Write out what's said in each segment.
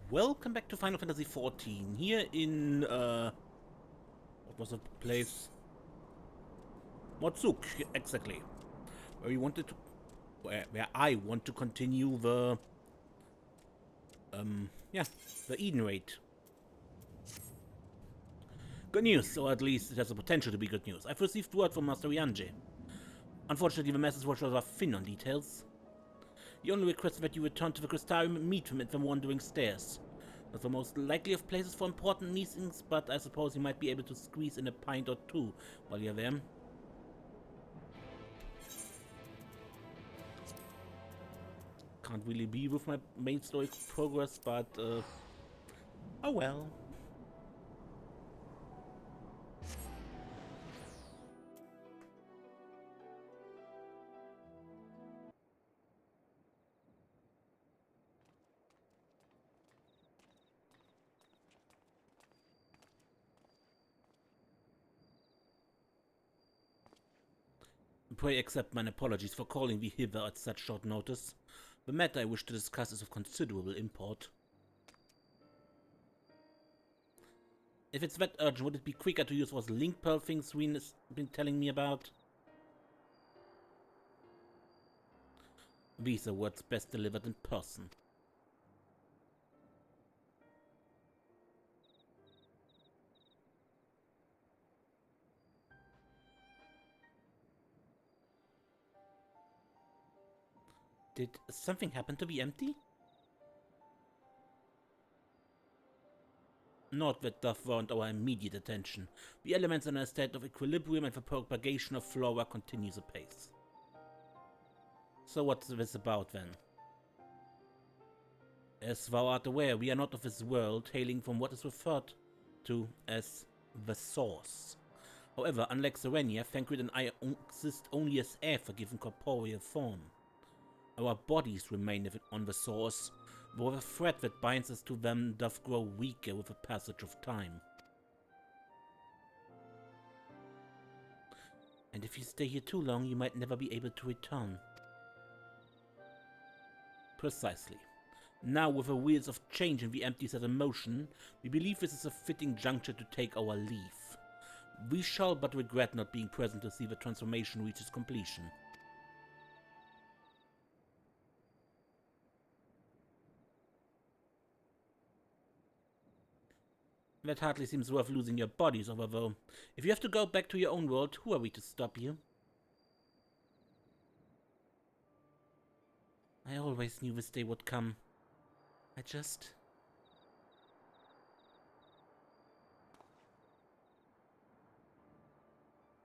Welcome back to Final Fantasy XIV, here in, what was the place? Motsuk, exactly. Where we wanted to, where I want to continue the, yeah, the Eden raid. Good news, or at least it has the potential to be good news. I've received word from Master Yanje. Unfortunately, the message was rather thin on details. He only requested that you return to the Crystarium and meet him at the Wandering Stairs. Not the most likely of places for important meetings, but I suppose you might be able to squeeze in a pint or two while you're there. Can't really be with my main story progress, but oh well. Pray accept mine apologies for calling thee hither at such short notice. The matter I wish to discuss is of considerable import. If it's that urgent, would it be quicker to use those link pearl things Reen been telling me about? These are words best delivered in person. Did something happen to the empty? Not that doth warrant our immediate attention. The elements are in a state of equilibrium and the propagation of flora continues apace. So what's this about then? As thou art aware, we are not of this world, hailing from what is referred to as the Source. However, unlike Serenia, Thancred and I exist only as aether given corporeal form. Our bodies remain on the Source, though the thread that binds us to them doth grow weaker with the passage of time. And if you stay here too long, you might never be able to return. Precisely. Now, with the wheels of change and the empty set in motion, we believe this is a fitting juncture to take our leave. We shall but regret not being present to see the transformation reach its completion. That hardly seems worth losing your bodies over, though. If you have to go back to your own world, who are we to stop you? I always knew this day would come. I just...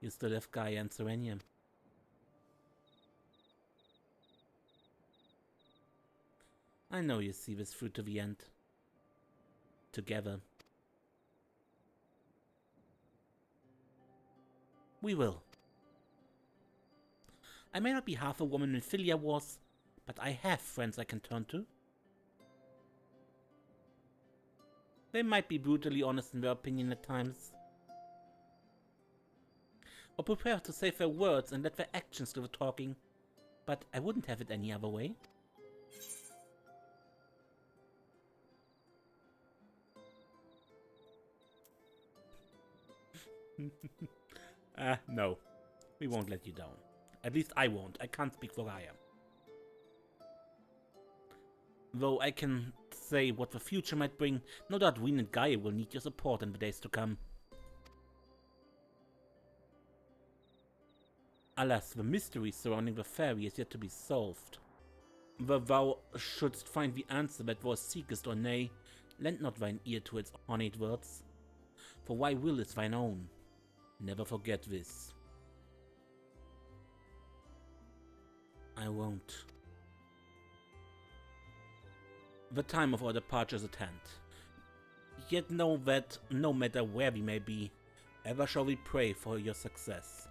You still have Gaia and Serenia. I know you see this through to the end. Together. We will. I may not be half a woman Philia was, but I have friends I can turn to. They might be brutally honest in their opinion at times. Or prepared to say their words and let their actions do the talking, but I wouldn't have it any other way. No. We won't let you down. At least I won't. I can't speak for Gaia. Though I can say what the future might bring, no doubt Reen and Gaia will need your support in the days to come. Alas, the mystery surrounding the fairy is yet to be solved. Though thou shouldst find the answer that thou seekest or nay, lend not thine ear to its ornate words. For thy will is thine own. Never forget this. I won't. The time of our departure is at hand. Yet know that, no matter where we may be, ever shall we pray for your success.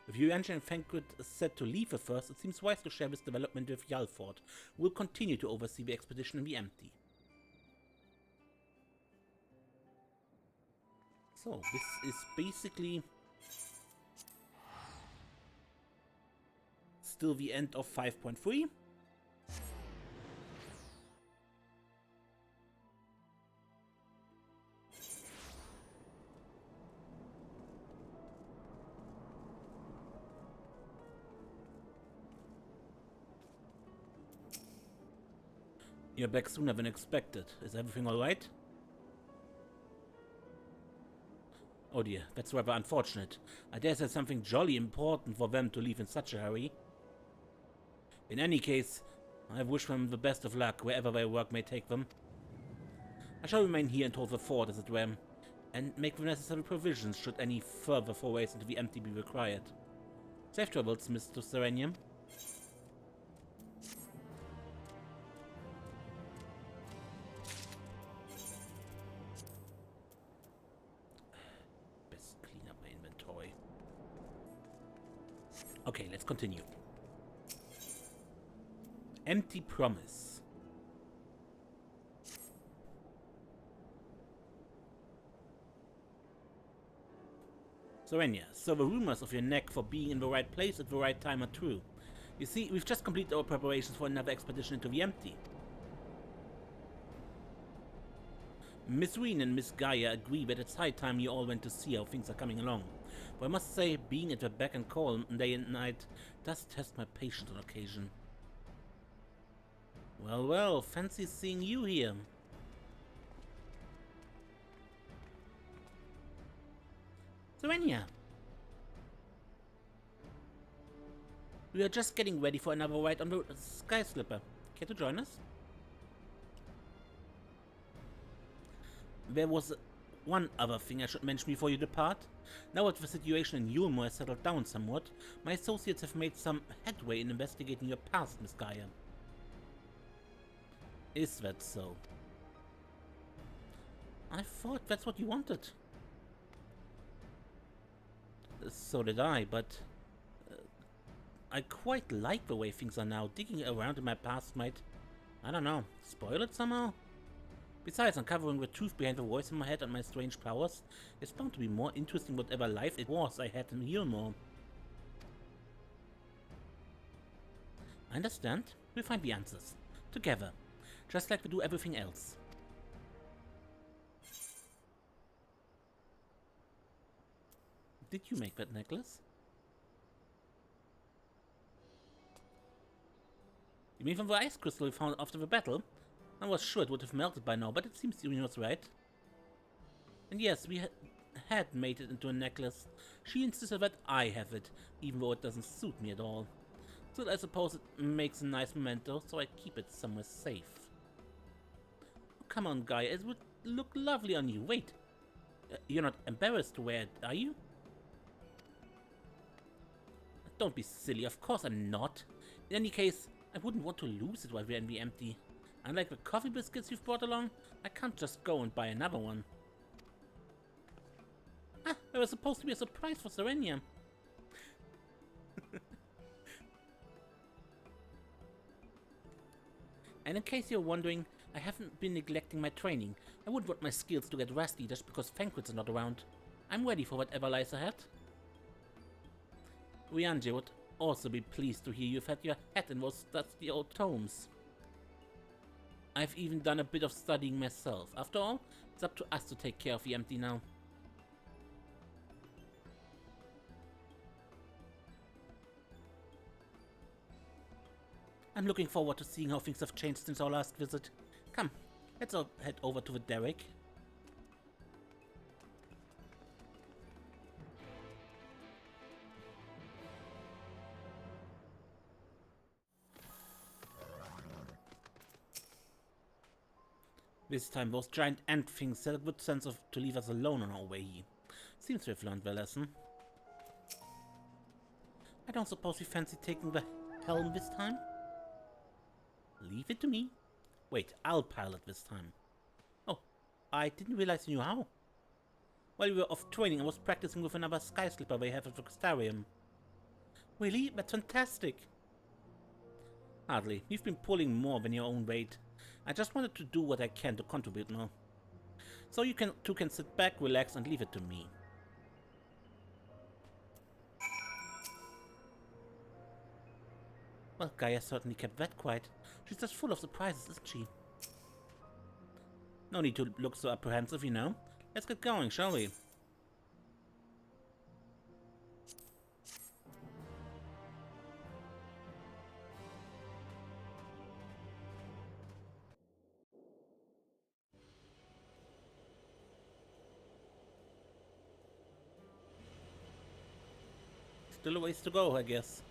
With Yanja and Thancred set to leave with us, it seems wise to share this development with Yalford, who will continue to oversee the expedition in the empty. So, this is basically still the end of 5.3. You're back sooner than expected. Is everything alright? Oh dear, that's rather unfortunate. I dare say something jolly important for them to leave in such a hurry. In any case, I wish them the best of luck wherever their work may take them. I shall remain here and hold the fort, as it were, and make the necessary provisions should any further forays into the empty be required. Safe travels, Mr. Serenium. Best clean up my inventory. Okay, let's continue. Empty promise. Serenia, so the rumors of your knack for being in the right place at the right time are true. You see, we've just completed our preparations for another expedition into the empty. Miss Ween and Miss Gaia agree that it's high time you all went to see how things are coming along. But I must say, being at the beck and call day and night does test my patience on occasion. Well, well, fancy seeing you here. Serenia. We are just getting ready for another ride on the Sky Slipper. Care to join us? There was one other thing I should mention before you depart. Now that the situation in Umbra has settled down somewhat, my associates have made some headway in investigating your past, Miss Gaia. Is that so? I thought that's what you wanted. So did I, but I quite like the way things are now. Digging around in my past might, I don't know, spoil it somehow? Besides, uncovering the truth behind the voice in my head and my strange powers is bound to be more interesting whatever life it was I had in Umbra. I understand. We'll find the answers. Together. Just like we do everything else. Did you make that necklace? You mean from the ice crystal we found after the battle? I was sure it would have melted by now, but it seems you was right. And yes, we had made it into a necklace. She insisted that I have it, even though it doesn't suit me at all. So I suppose it makes a nice memento, so I keep it somewhere safe. Oh, come on, Gaia, it would look lovely on you. Wait, you're not embarrassed to wear it, are you? Don't be silly, of course I'm not. In any case, I wouldn't want to lose it while we're in the empty. Unlike the coffee biscuits you've brought along, I can't just go and buy another one. Ah, there was supposed to be a surprise for Serenia. And in case you're wondering, I haven't been neglecting my training. I wouldn't want my skills to get rusty just because Fanquits are not around. I'm ready for whatever lies ahead. Rianje would also be pleased to hear you've had your head in those dusty old tomes. I've even done a bit of studying myself. After all, it's up to us to take care of the empty now. I'm looking forward to seeing how things have changed since our last visit. Come, let's all head over to the derrick. This time those giant ant things had a good sense of to leave us alone on our way. Seems to have learned their lesson. I don't suppose we fancy taking the helm this time? Leave it to me. Wait, I'll pilot this time. Oh, I didn't realize you knew how. While we were off training, I was practicing with another sky slipper we have at the Xtarium. Really? That's fantastic. Hardly. You've been pulling more than your own weight. I just wanted to do what I can to contribute now. So you two can sit back, relax, and leave it to me. Well, Gaia certainly kept that quiet. She's just full of surprises, isn't she? No need to look so apprehensive, you know. Let's get going, shall we? Still a ways to go, I guess.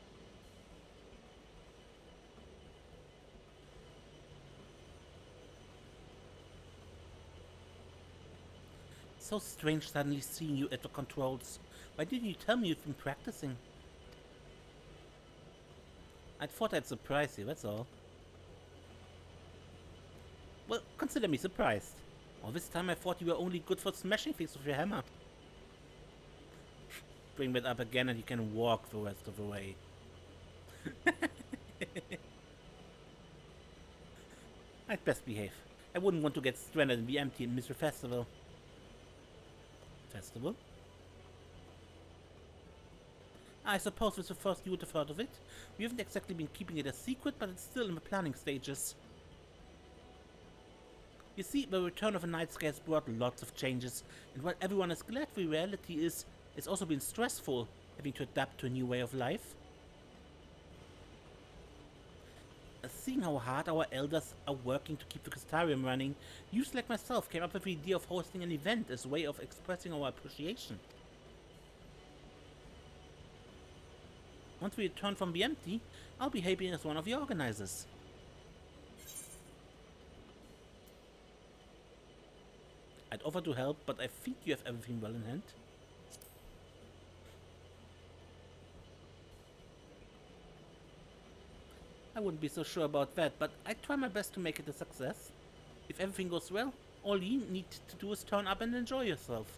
So strange suddenly seeing you at the controls. Why didn't you tell me you've been practicing? I thought I'd surprise you, that's all. Well, consider me surprised. All this time I thought you were only good for smashing things with your hammer. Bring that up again and you can walk the rest of the way. I'd best behave. I wouldn't want to get stranded and be empty and miss the festival. Festival? I suppose it's the first you would have heard of it. We haven't exactly been keeping it a secret, but it's still in the planning stages. You see, the return of the night sky has brought lots of changes, and while everyone is glad the reality is, it's also been stressful, having to adapt to a new way of life. Seeing how hard our elders are working to keep the Crystarium running, youths like myself came up with the idea of hosting an event as a way of expressing our appreciation. Once we return from the empty, I'll be happy as one of the organizers. I'd offer to help, but I think you have everything well in hand. I wouldn't be so sure about that, but I try my best to make it a success. If everything goes well, all you need to do is turn up and enjoy yourself.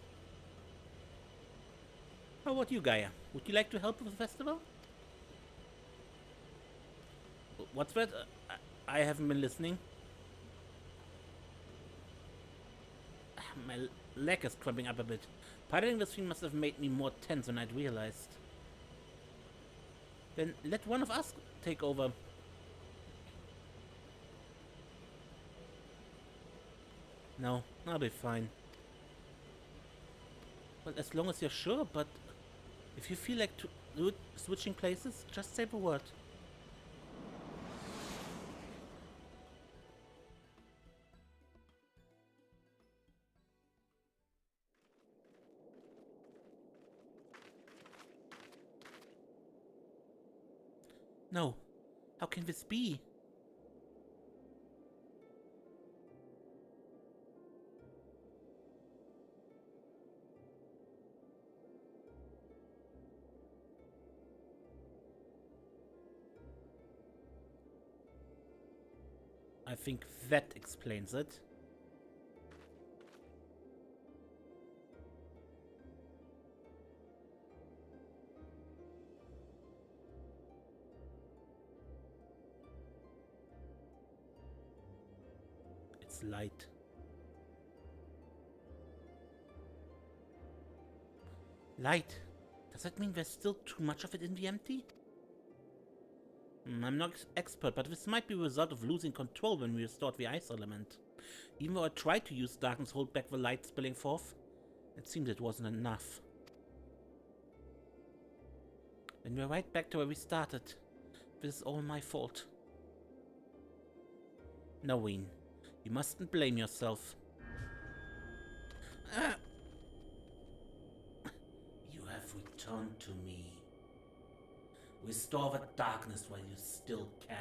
How about you, Gaia? Would you like to help with the festival? What's that? I haven't been listening. My leg is cramping up a bit. Piloting this thing must have made me more tense than I'd realized. Then let one of us take over. No, I'll be fine. Well, as long as you're sure, but if you feel like switching places, just say the word. No. How can this be? I think that explains it. It's light. Light? Does that mean there's still too much of it in the empty? I'm not expert, but this might be a result of losing control when we restored the ice element. Even though I tried to use darkness to hold back the light spilling forth, it seemed it wasn't enough. Then we're right back to where we started. This is all my fault. No, Ween. You mustn't blame yourself. You have returned to me. Restore the darkness while you still can.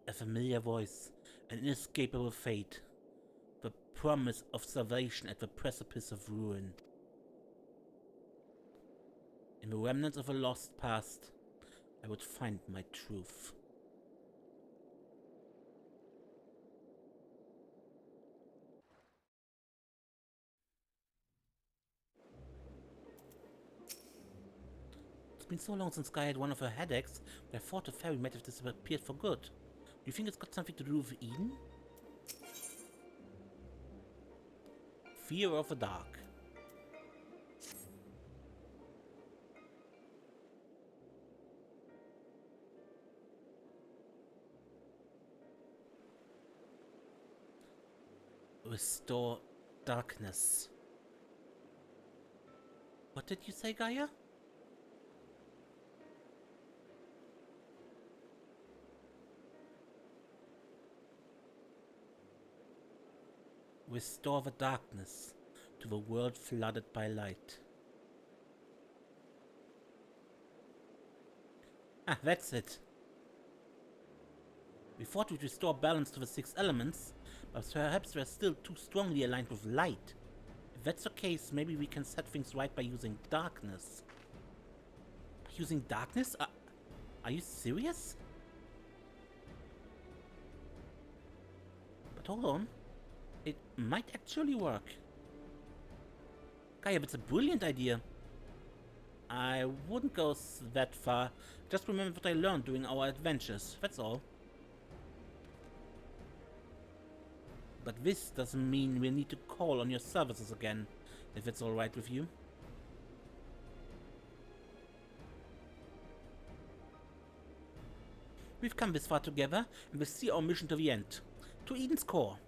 A familiar voice, an inescapable fate. The promise of salvation at the precipice of ruin. In the remnants of a lost past, I would find my truth. It's been so long since Gaia had one of her headaches that I thought the fairy might have disappeared for good. Do you think it's got something to do with Eden? Fear of the dark. Restore darkness. What did you say, Gaia? Restore the darkness to the world flooded by light. Ah, that's it. We thought we'd restore balance to the 6 elements, but perhaps we're still too strongly aligned with light. If that's the case, maybe we can set things right by using darkness. By using darkness? Are you serious? But hold on. It might actually work. Gaia, that's a brilliant idea. I wouldn't go that far. Just remember what I learned during our adventures, that's all. But this doesn't mean we'll need to call on your services again, if it's alright with you. We've come this far together, and we'll see our mission to the end. To Eden's core.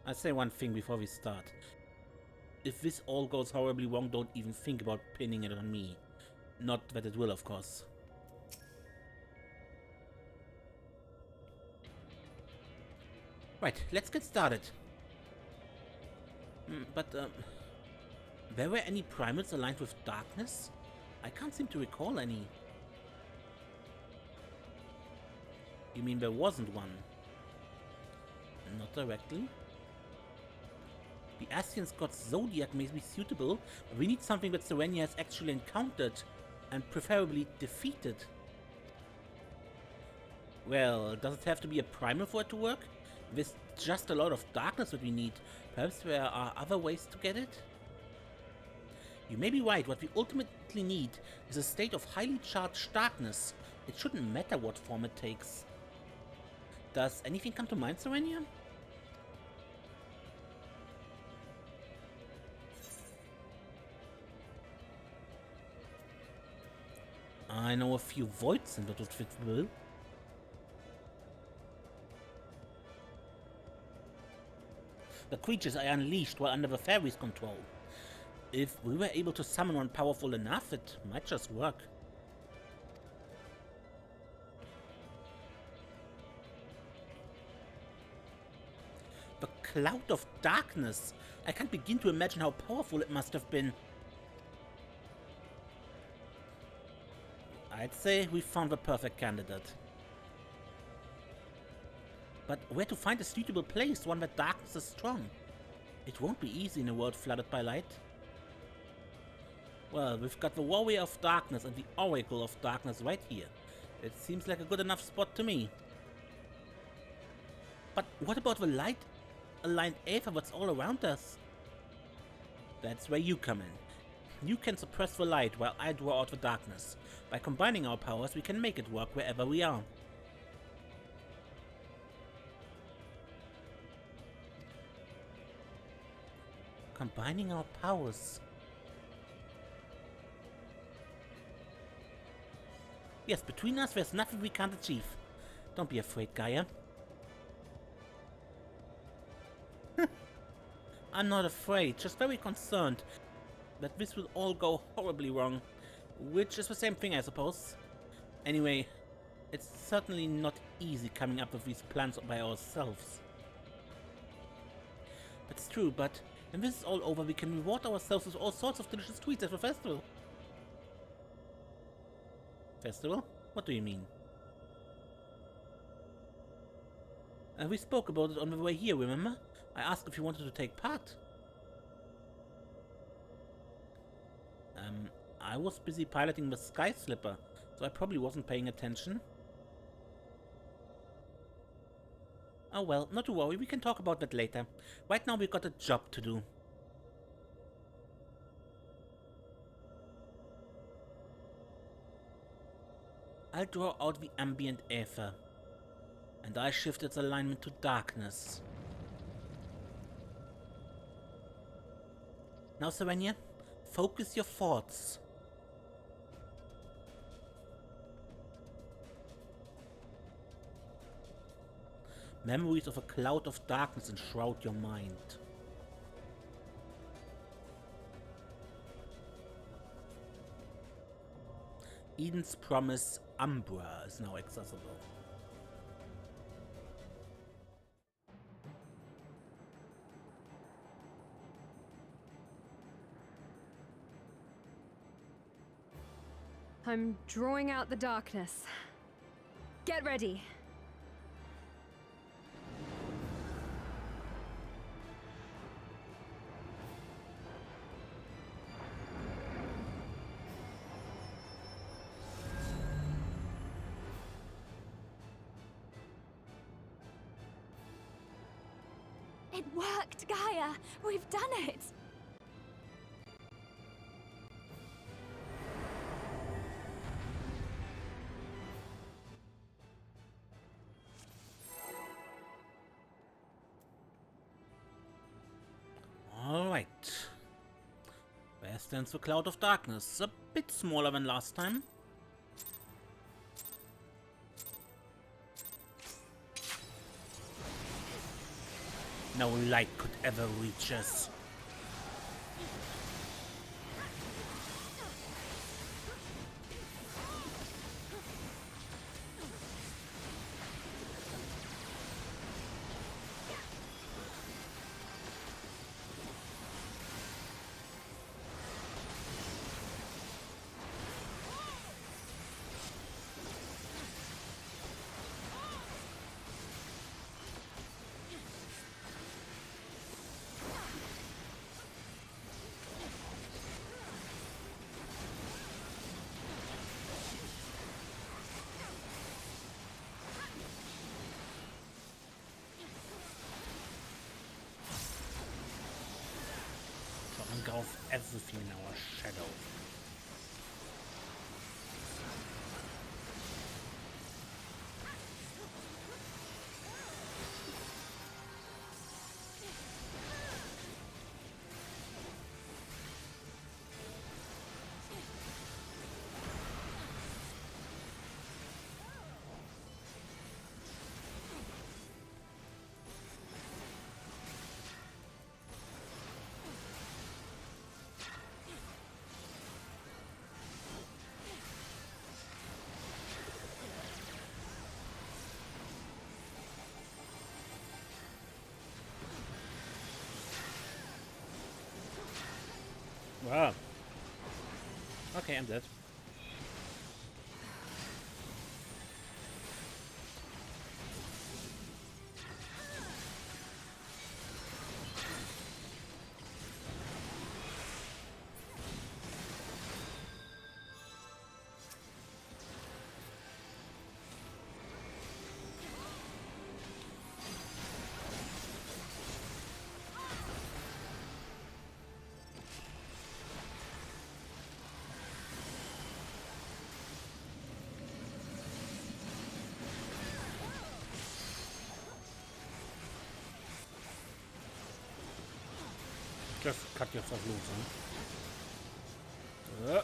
I'll say one thing before we start. If this all goes horribly wrong, don't even think about pinning it on me. Not that it will, of course. Right, let's get started. There were any primates aligned with darkness? I can't seem to recall any. You mean there wasn't one? Not directly. The Ascian's god Zodiac may be suitable, but we need something that Serenia has actually encountered, and preferably defeated. Well, does it have to be a primal for it to work? There's just a lot of darkness that we need. Perhaps there are other ways to get it? You may be right. What we ultimately need is a state of highly charged darkness. It shouldn't matter what form it takes. Does anything come to mind, Serenia? I know a few voids and that would fit the bill. The creatures I unleashed were under the fairy's control. If we were able to summon one powerful enough, it might just work. The cloud of darkness! I can't begin to imagine how powerful it must have been. I'd say we found the perfect candidate. But where to find a suitable place, one where darkness is strong? It won't be easy in a world flooded by light. Well, we've got the Warrior of Darkness and the Oracle of Darkness right here. It seems like a good enough spot to me. But what about the light-aligned aether that's all around us? That's where you come in. You can suppress the light while I draw out the darkness. By combining our powers, we can make it work wherever we are. Combining our powers. Yes, between us there's nothing we can't achieve. Don't be afraid, Gaia. I'm not afraid, just very concerned that this will all go horribly wrong. Which is the same thing, I suppose. Anyway, it's certainly not easy coming up with these plans by ourselves. That's true, but when this is all over, we can reward ourselves with all sorts of delicious treats at the festival. Festival? What do you mean? We spoke about it on the way here, remember? I asked if you wanted to take part. I was busy piloting the Sky Slipper, so I probably wasn't paying attention. Oh well, not to worry, we can talk about that later. Right now we've got a job to do. I'll draw out the ambient aether, and I shift its alignment to darkness. Now, Serenia, focus your thoughts. Memories of a cloud of darkness enshroud your mind. Eden's promise, Umbra, is now accessible. I'm drawing out the darkness. Get ready. It worked, Gaia! We've done it! Alright. Where stands the Cloud of Darkness? A bit smaller than last time. No light could ever reach us. Engulf everything in our shadow. Wow. Okay, I'm dead. Just cut yourself loose, huh?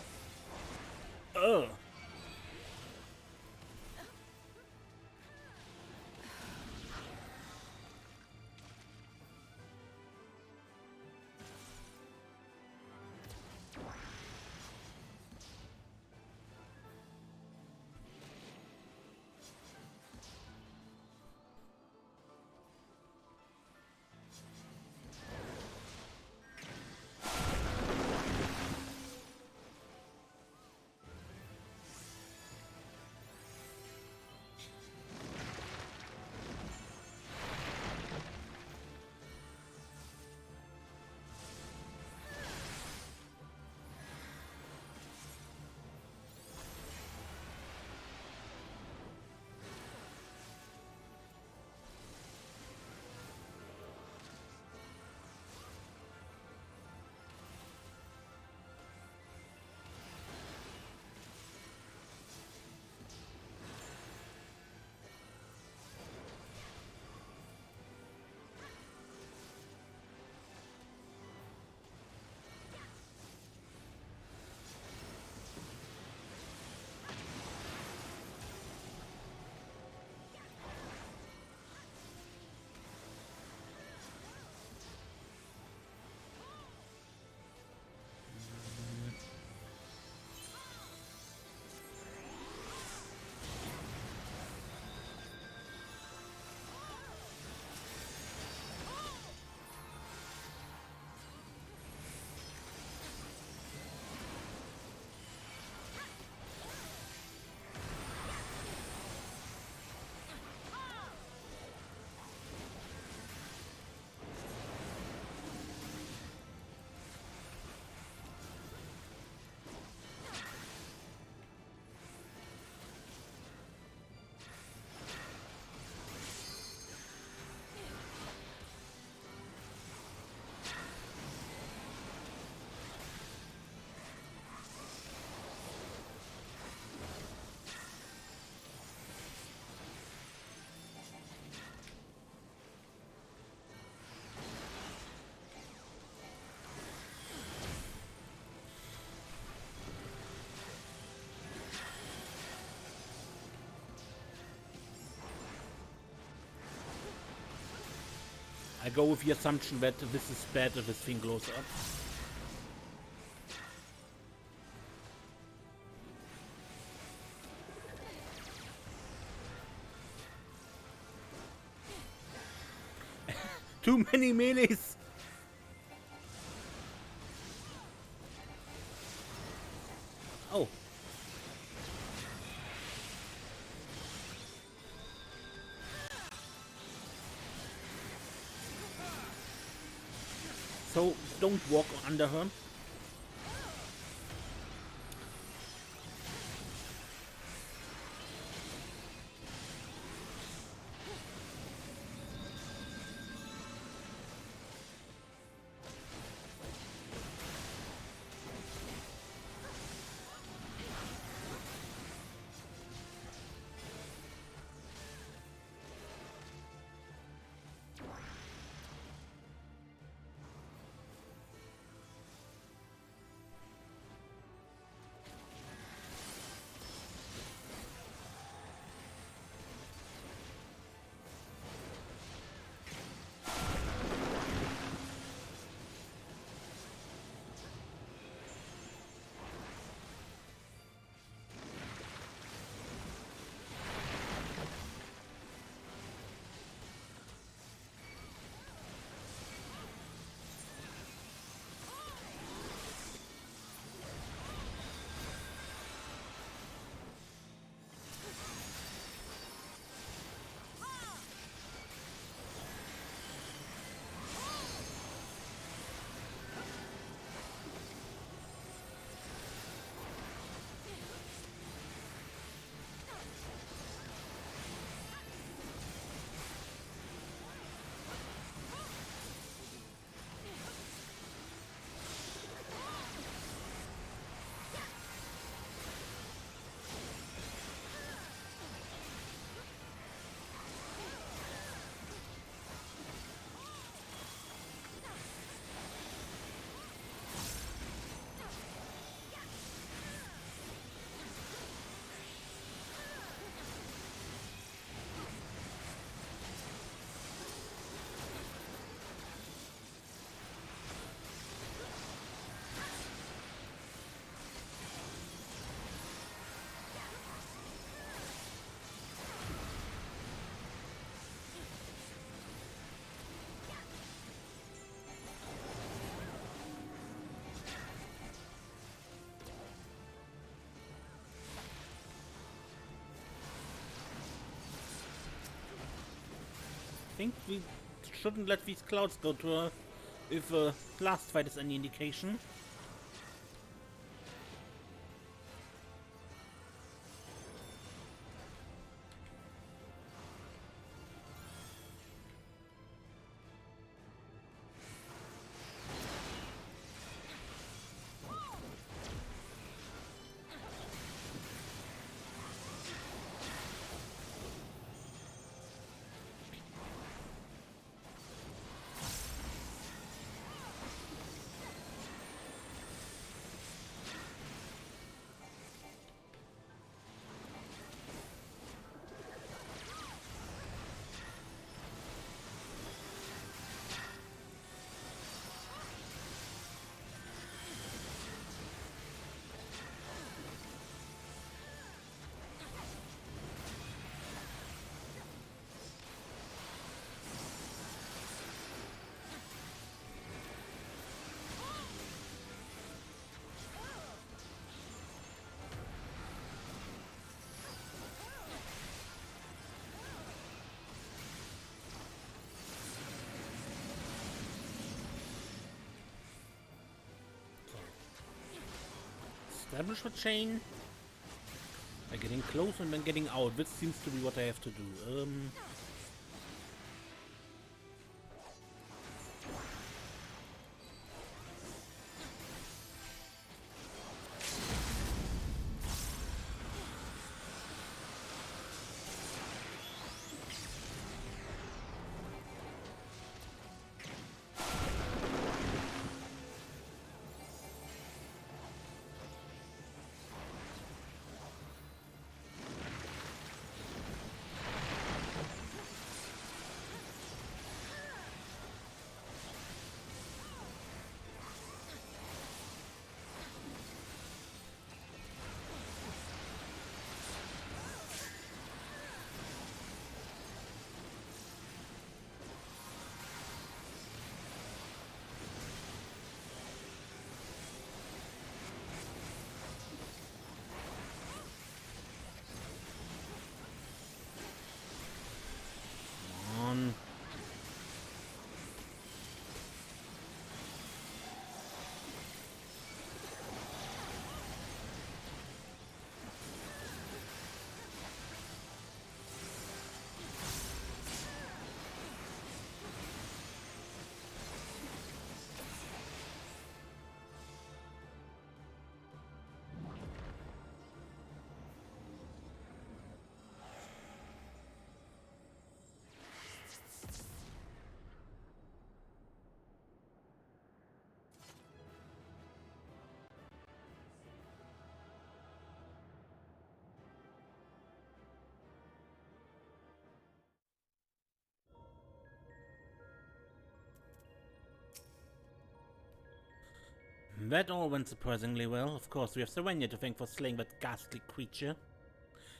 I go with the assumption that this is bad if this thing blows up. Too many melees! Oh. So, don't walk under her. I think we shouldn't let these clouds go to her if last fight is any indication. Establish the chain. By getting close and then getting out. This seems to be what I have to do. That all went surprisingly well. Of course, we have Serenia to thank for slaying that ghastly creature.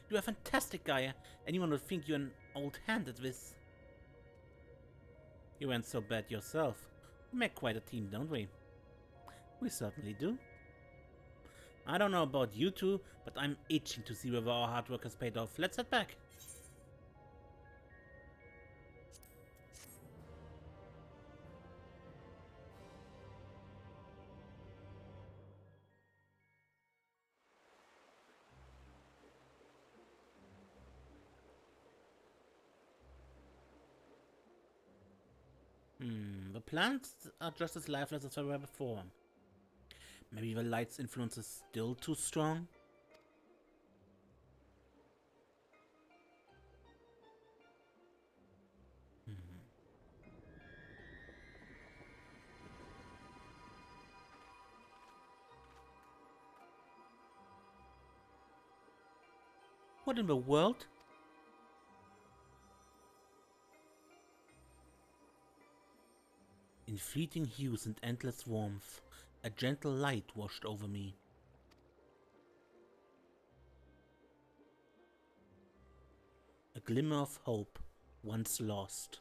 You are fantastic, Gaia. Anyone would think you're an old hand at this. You weren't so bad yourself. We make quite a team, don't we? We certainly do. I don't know about you two, but I'm itching to see whether our hard work has paid off. Let's head back. The plants are just as lifeless as they were before. Maybe the light's influence is still too strong? What in the world? In fleeting hues and endless warmth, a gentle light washed over me. A glimmer of hope, once lost.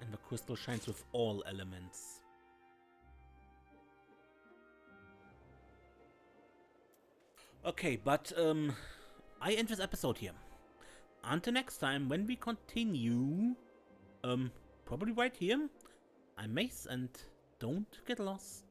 And the crystal shines with all elements. Okay, but I end this episode here. Until next time, when we continue, probably right here, I'm Mace, and don't get lost.